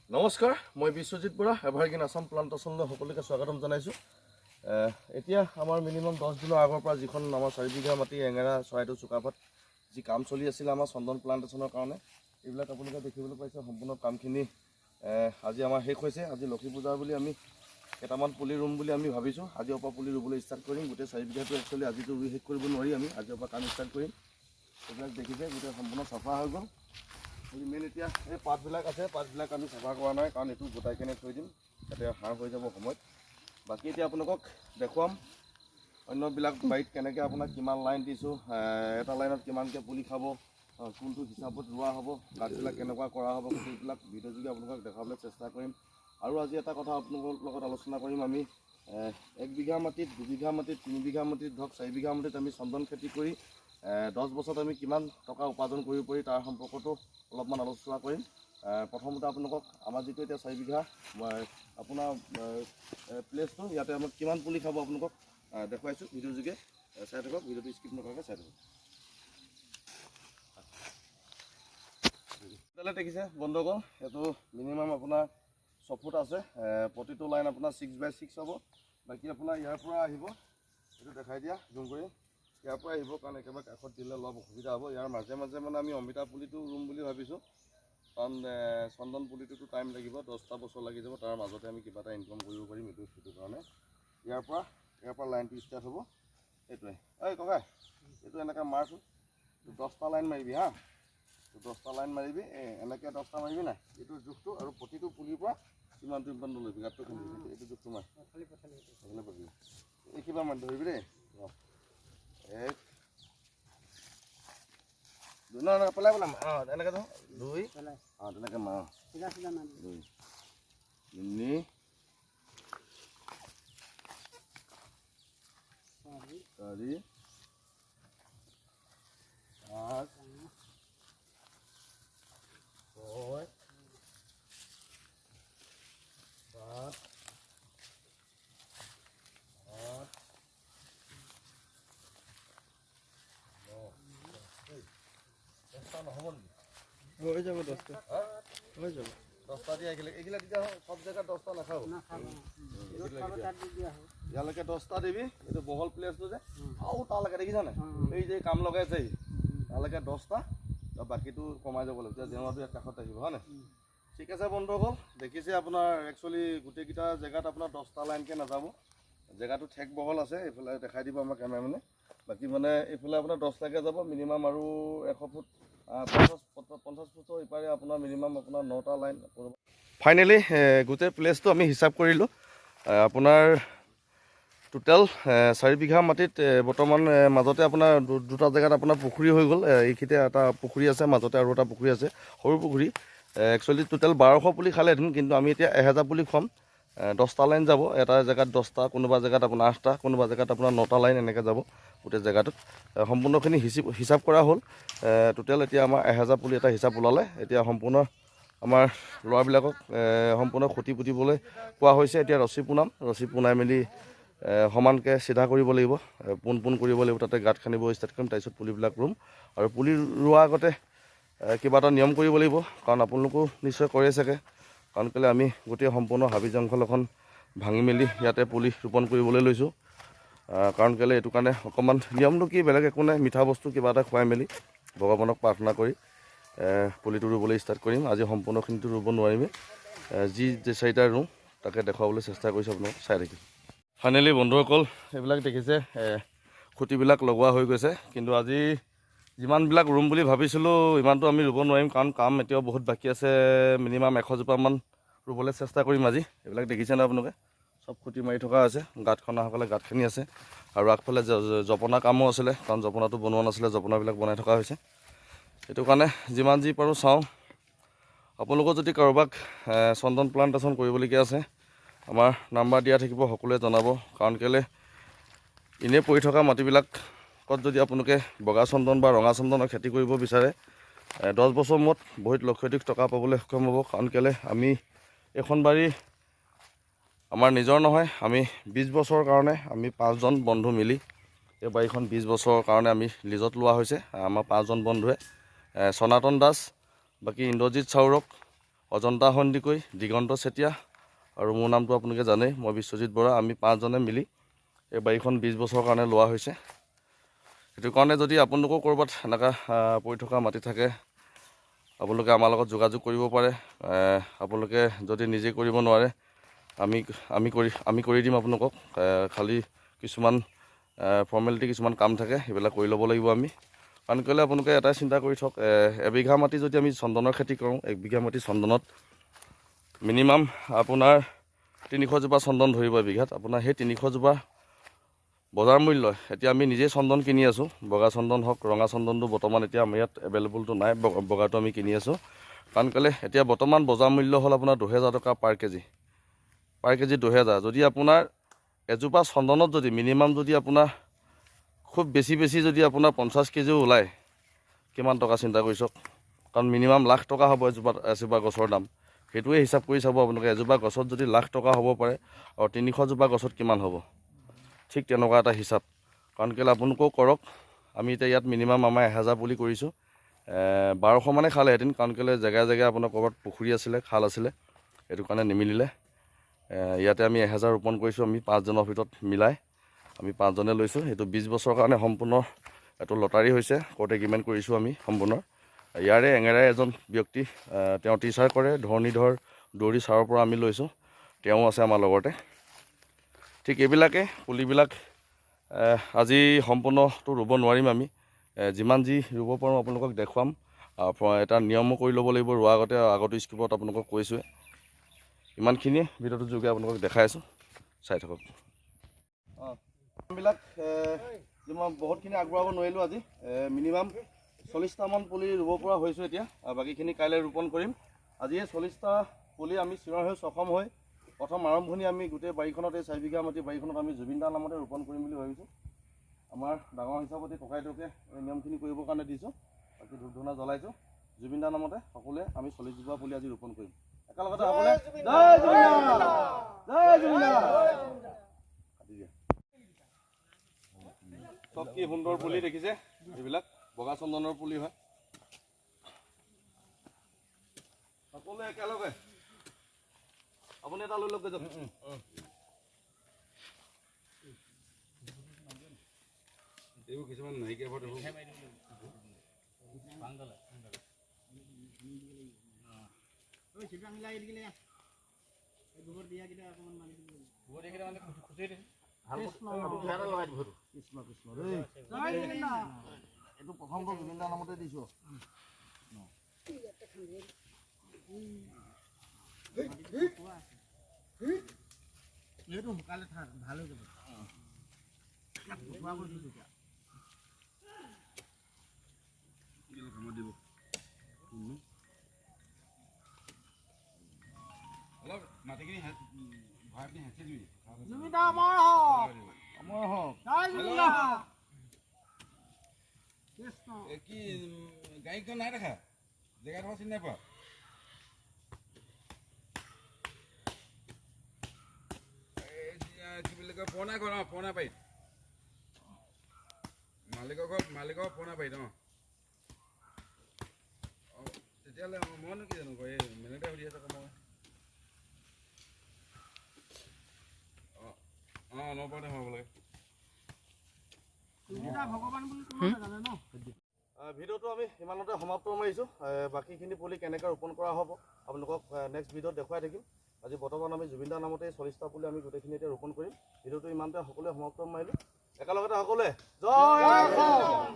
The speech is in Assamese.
নমস্কাৰ, মই বিশ্বজিৎ বৰা, এভাৰগ্ৰীণ আসাম প্লান্টেশ্যনলৈ সকলোকে স্বাগতম জনাইছোঁ। এতিয়া আমাৰ মিনিমাম 10 দিনৰ আগৰ পৰা যিখন আমাৰ 4 বিঘা মাটি এঙেৰা চৰাইদেউ চুকাফাত যি কাম চলি আছিলে আমাৰ চন্দন প্লান্টেশ্যনৰ কাৰণে, এইবিলাক আপোনালোকে দেখিবলৈ পাইছে। সম্পূৰ্ণ কামখিনি আজি আমাৰ শেষ হৈছে। আজি লক্ষী পূজাৰ বুলি আমি কেইটামান পুলি ৰুম বুলি আমি ভাবিছোঁ। আজিৰ পৰা পুলি ৰুবলৈ ষ্টাৰ্ট কৰিম। গোটেই 4 বিঘাটো একচুৱেলি আজিতো ৰুই শেষ কৰিব নোৱাৰি, আমি আজিৰ পৰা কাম ষ্টাৰ্ট কৰিম। এইবিলাক দেখিছে গোটেই সম্পূৰ্ণ চাফা হৈ গ'ল। মেইন এতিয়া এই পাতবিলাক আছে, পাতবিলাক আমি চাফা কৰা নাই, কাৰণ এইটো গোটাই কেনে থৈ দিম, যাতে সাৰ হৈ যাব সময়ত। বাকী এতিয়া আপোনালোকক দেখুৱাম অন্যবিলাক বাৰীত কেনেকৈ আপোনাক কিমান লাইন দিছোঁ, এটা লাইনত কিমানকৈ পুলি খাব, কোনটো হিচাপত ৰোৱা হ'ব, গাঁতবিলাক কেনেকুৱা কৰা হ'ব, গোটেইবিলাক ভিডিঅ' যোগে আপোনালোকক দেখাবলৈ চেষ্টা কৰিম। আৰু আজি এটা কথা আপোনালোকৰ লগত আলোচনা কৰিম। আমি 1 বিঘা মাটিত, 2 বিঘা মাটিত, 3 বিঘা মাটিত, ধৰক 4 বিঘা মাটিত আমি চন্দন খেতি কৰি 10 বছৰত আমি কিমান টকা উপাৰ্জন কৰিব পাৰি তাৰ সম্পৰ্কতো অলপমান আলোচনা কৰিম। প্ৰথমতে আপোনালোকক আমাৰ যিটো এতিয়া 4 বিঘা আপোনাৰ প্লেচটো, ইয়াতে আমাক কিমান পুলি খাব আপোনালোকক দেখুৱাইছোঁ ভিডিঅ' যোগে। চাই থাকক, ভিডিঅ'টো স্কিপ নকৰাকৈ চাই থাকক। তেতিয়াহ'লে দেখিছে বন্ধুসকল, এইটো মিনিমাম আপোনাৰ 6 ফুট আছে। প্ৰতিটো লাইন আপোনাৰ 6x6 হ'ব। বাকী আপোনাৰ ইয়াৰ পৰা আহিব, এইটো দেখাই দিয়া জুম কৰি, ইয়াৰ পৰা আহিব, কাৰণ একেবাৰে কাষত দিলে অলপ অসুবিধা হ'ব। ইয়াৰ মাজে মাজে মানে আমি অমিতা পুলিটো ৰুম বুলি ভাবিছোঁ, কাৰণ চন্দন পুলিটোতো টাইম লাগিব, 10টা বছৰ লাগি যাব। তাৰ মাজতে আমি কিবা এটা ইনকাম কৰিব পাৰিম, সেইটো কাৰণে ইয়াৰ পৰা লাইনটো ষ্টাৰ্ট হ'ব। এইটোৱে ঐ ককাই, এইটো এনেকৈ মাৰচোন, 10টা লাইন মাৰিবি হা, 10টা লাইন মাৰিবি, এনেকৈ 10টা মাৰিবি নাই, এইটো জোখটো। আৰু প্ৰতিটো পুলিৰ পৰা ইমানটো লৈবি, গাঁতটো খান্দিবি, এইটো জোখটো মাৰ, এই কিবা মান ধৰিবি দেই। এক নহয় পেলাই পেলাম, এনেকৈ ধৰ 2, তেনেকৈ মাৰ 2, 3, 4, 5, 6, 7, 8, 10টা নহ'ব নেকি? হৈ যাব 10টা, হৈ যাব 10টা দিয়া। এইগিলা তেতিয়া সব জেগাত 10টা নাখাব, ইয়ালৈকে 10টা দিবি। এইটো বহল প্লেচটো যে, আৰু তালৈকে দেখিছা নাই, এই যে কাম লগাইছে তালৈকে 10টা, বাকীটো কমাই যাব লাগিব, তেতিয়া জেওৰাটো ইয়াত কাষত থাকিব, হয় নাই? ঠিক আছে বন্ধুসকল, দেখিছে আপোনাৰ একচুৱেলি গোটেইকেইটা জেগাত আপোনাৰ 10টা লাইনকৈ নাযাব, জেগাটো ঠেক বহল আছে। এইফালে দেখাই দিব আমাৰ কেমেৰামেনে। বাকী মানে এইফালে আপোনাৰ 10টাকৈ যাব মিনিমাম, আৰু 100 ফুট 50 ফুটৰ ইপাৰে আপোনাৰ মিনিমাম আপোনাৰ 9টা লাইন। ফাইনেলি গোটেই প্লেচটো আমি হিচাপ কৰিলোঁ। আপোনাৰ টোটেল 4 বিঘা মাটিত বৰ্তমান মাজতে আপোনাৰ দুটা জেগাত আপোনাৰ পুখুৰী হৈ গ'ল। এইখিনিতে এটা পুখুৰী আছে, মাজতে আৰু এটা পুখুৰী আছে, সৰু পুখুৰী। একচুৱেলি টোটেল 1200 পুলি খালেহেঁতেন, কিন্তু আমি এতিয়া 1000 পুলি খুৱাম। 10টা লাইন যাব, এটা জেগাত 10টা, কোনোবা জেগাত আপোনাৰ 8টা, কোনোবা জেগাত আপোনাৰ 9টা লাইন এনেকৈ যাব গোটেই জেগাটোত। সম্পূৰ্ণখিনি হিচাপ কৰা হ'ল। টোটেল এতিয়া আমাৰ 1000 পুলি এটা হিচাপ ওলালে। এতিয়া সম্পূৰ্ণ আমাৰ ল'ৰাবিলাকক সম্পূৰ্ণ খুঁটি পুতিবলৈ কোৱা হৈছে। এতিয়া ৰছী পোনাই মেলি সমানকৈ চিধা কৰিব লাগিব, পোন কৰিব লাগিব, তাতে গাঁত খান্দিব ষ্টাৰ্ট কৰিম, তাৰপিছত পুলিবিলাক ৰুম। আৰু পুলি ৰোৱাৰ আগতে কিবা এটা নিয়ম কৰিব লাগিব, কাৰণ আপোনালোকেও নিশ্চয় কৰে চাগে। কাৰণ কেলৈ আমি গোটেই সম্পূৰ্ণ হাবি জংঘল এখন ভাঙি মেলি ইয়াতে পুলি ৰোপণ কৰিবলৈ লৈছোঁ। কাৰণ কেলৈ এইটো কাৰণে অকণমান নিয়মটো কি, বেলেগ একো নাই, মিঠা বস্তু কিবা এটা খুৱাই মেলি ভগৱানক প্ৰাৰ্থনা কৰি পুলিটো ৰুবলৈ ষ্টাৰ্ট কৰিম। আজি সম্পূৰ্ণখিনিতো ৰুব নোৱাৰিমেই, যি 4টা ৰুম তাকে দেখুৱাবলৈ চেষ্টা কৰিছোঁ, আপোনালোক চাই থাকিম। ফাইনেলি বন্ধুসকল, এইবিলাক দেখিছে খুঁটিবিলাক লগোৱা হৈ গৈছে, কিন্তু আজি যিমানবিলাক ৰুম বুলি ভাবিছিলোঁ ইমানটো আমি ৰুব নোৱাৰিম, কাৰণ কাম এতিয়াও বহুত বাকী আছে। মিনিমাম 100 জোপামান ৰুবলৈ চেষ্টা কৰিম আজি। এইবিলাক দেখিছে ন আপোনালোকে, চব খুঁটি মাৰি থকা আছে, গাঁত খন্দাসকলে গাঁত খান্দি আছে। আৰু আগফালে জপনা কামো আছিলে, কাৰণ জপনাটো বনোৱা নাছিলে, জপনাবিলাক বনাই থকা হৈছে। সেইটো কাৰণে যিমান যি পাৰোঁ চাওঁ। আপোনালোকৰ যদি কাৰোবাক চন্দন প্লান্টেশ্যন কৰিবলগীয়া আছে, আমাৰ নাম্বাৰ দিয়া থাকিব, সকলোৱে জনাব। কাৰণ কেলৈ এনেই পৰি থকা মাটিবিলাকত যদি আপোনালোকে বগা চন্দন বা ৰঙা চন্দনৰ খেতি কৰিব বিচাৰে, 10 বছৰ মূৰত বহুত লক্ষাধিক টকা পাবলৈ সক্ষম হ'ব। কাৰণ কেলৈ আমি এইখন বাৰী আমাৰ নিজৰ নহয়, আমি 20 বছৰৰ কাৰণে আমি 5জন বন্ধু মিলি এই বাৰীখন 20 বছৰৰ কাৰণে আমি লিজত লোৱা হৈছে। আমাৰ 5জন বন্ধুৱে, সনাতন দাস, বাকী ইন্দ্ৰজিৎ চাউৰক, অজন্তা সন্দিকৈ, দিগন্ত চেতিয়া আৰু মোৰ নামটো আপোনালোকে জানেই, মই বিশ্বজিৎ বৰা। আমি 5জনে মিলি এই বাৰীখন 20 বছৰৰ কাৰণে লোৱা হৈছে। সেইটো কাৰণে যদি আপোনালোকেও ক'ৰবাত এনেকুৱা পৰি থকা মাটি থাকে, আপোনালোকে আমাৰ লগত যোগাযোগ কৰিব পাৰে। আপোনালোকে যদি নিজে কৰিব নোৱাৰে, আমি কৰি দিম আপোনালোকক। খালি কিছুমান ফৰ্মেলিটি কিছুমান কাম থাকে, সেইবিলাক কৰি ল'ব লাগিব আমি। কাৰণ কেলৈ আপোনালোকে এটাই চিন্তা কৰি থওক, এবিঘা মাটি যদি আমি চন্দনৰ খেতি কৰোঁ, 1 বিঘা মাটি চন্দনত মিনিমাম আপোনাৰ 300 জোপা চন্দন ধৰিব এবিঘাত। আপোনাৰ সেই 300 জোপা বজাৰ মূল্য, এতিয়া আমি নিজেই চন্দন কিনি আছোঁ, বগা চন্দন হওক, ৰঙা চন্দনটো বৰ্তমান এতিয়া আমাৰ ইয়াত এভেইলেবলটো নাই, বগাটো আমি কিনি আছোঁ। কাৰণ কেলৈ এতিয়া বৰ্তমান বজাৰ মূল্য হ'ল আপোনাৰ 2000 টকা পাৰ কেজি। 2000। যদি আপোনাৰ এজোপা চন্দনত যদি মিনিমাম যদি আপোনাৰ খুব বেছি যদি আপোনাৰ 50 কেজিও ওলায়, কিমান টকা চিন্তা কৰি চাওক। কাৰণ মিনিমাম লাখ টকা হ'ব এজোপা গছৰ দাম। সেইটোৱে হিচাপ কৰি চাব আপোনালোকে, এজোপা গছত যদি লাখ টকা হ'ব পাৰে আৰু 300 জোপা গছত কিমান হ'ব, ঠিক তেনেকুৱা এটা হিচাপ। কাৰণ কেলৈ আপোনালোকেও কৰক। আমি এতিয়া ইয়াত মিনিমাম আমাৰ 1000 পুলি কৰিছোঁ। 1200 মানে খালেহেঁতেন, কাৰণ কেলৈ জেগাই আপোনাৰ ক'ৰবাত পুখুৰী আছিলে, খাল আছিলে, সেইটো কাৰণে নিমিলিলে। ইয়াতে আমি 1000 ৰোপণ কৰিছোঁ, আমি 5জনৰ ভিতৰত মিলাই আমি 5জনে লৈছোঁ। এইটো 20 বছৰৰ কাৰণে সম্পূৰ্ণ এইটো লটাৰী হৈছে, কোৰ্ট এগ্ৰিমেণ্ট কৰিছোঁ আমি সম্পূৰ্ণ। ইয়াৰে এঙেৰাই এজন ব্যক্তি, তেওঁ টিচাৰ কৰে, ধৰণীধৰ দৌৰি ছাৰৰ পৰা আমি লৈছোঁ, তেওঁ আছে আমাৰ লগতে। ঠিক এইবিলাকে পুলিবিলাক আজি সম্পূৰ্ণটো ৰুব নোৱাৰিম আমি, যিমান যি ৰুব পাৰোঁ আপোনালোকক দেখুৱাম। এটা নিয়মো কৰি ল'ব লাগিব ৰোৱাৰ আগতো স্কিপত আপোনালোকক কৈছোঁৱে। ইমানখিনিয়ে ভিডিঅ'টো যোগে আপোনালোকক দেখাই আছোঁ, চাই থাকক। বিলাক মই বহুতখিনি আগবঢ়াব নোৱাৰিলোঁ আজি। মিনিমাম 40টামান পুলি ৰুব পৰা হৈছোঁ এতিয়া, বাকীখিনি কাইলৈ ৰোপণ কৰিম। আজি এই 40টা পুলি আমি চিঞৰ হৈ সক্ষম হৈ প্ৰথম আৰম্ভণি আমি গোটেই বাৰীখনত, এই 4 বিঘা মাটি বাৰীখনত আমি জুবিন দাৰ নামতে ৰোপণ কৰিম বুলি ভাবিছোঁ। আমাৰ ডাঙৰ হিচাপতি ককাইদেউকে এই নিয়মখিনি কৰিবৰ কাৰণে দিছোঁ। বাকী ধূপ ধূনা জ্বলাইছোঁ। জুবিন দাৰ নামতে সকলোৱে আমি 40 জোপা পুলি আজি ৰোপণ কৰিম। একেলগতে সকলোৱে জয় জুবিন দা, জয় জুবিন দা। চব কি সুন্দৰ পুলি দেখিছে, এইবিলাক বগা চন্দনৰ পুলি হয়। সকলোৱে একেলগে আপুনি এটা লৈ লওক যাওক। এইবোৰ কিছুমান নাইকিয়া ঘৰত এইটো প্ৰথমটো জুবিন দাৰ নামতে দিছোঁ। এইটো শুকালে ভাল হৈ যাব। অলপ মাটিখিনি ভাড়াখিনি হেঁচি দিবি। কি গাড়ীখন নাই দেখা, জেগাডোখৰ চিনি নাই পোৱা। কি বুলি কয়, পুৰণা ঘৰ, পুৰণা বাৰীত মালিকৰ পুৰণা বাৰীত। তেতিয়াহ'লে মইনো কি জানো, এই মেনেজাৰে সুধি আছে মই। নপৰাতে সোমাব লাগে। ভিডিঅ'টো আমি ইমানতে সমাপ্ত মাৰিছোঁ। বাকীখিনি পুলি কেনেকৈ ৰোপণ কৰা হ'ব আপোনালোকক নেক্সট ভিডিঅ'ত দেখুৱাই থাকিম। আজি বৰ্তমান আমি জুবিন দাৰ নামতে 40টা পুলি আমি গোটেইখিনি এতিয়া ৰোপণ কৰিম। ভিডিঅ'টো ইমানতে সকলোৱে সমাপ্ত মাৰিলোঁ। একেলগতে সকলোৱে জয় অসম।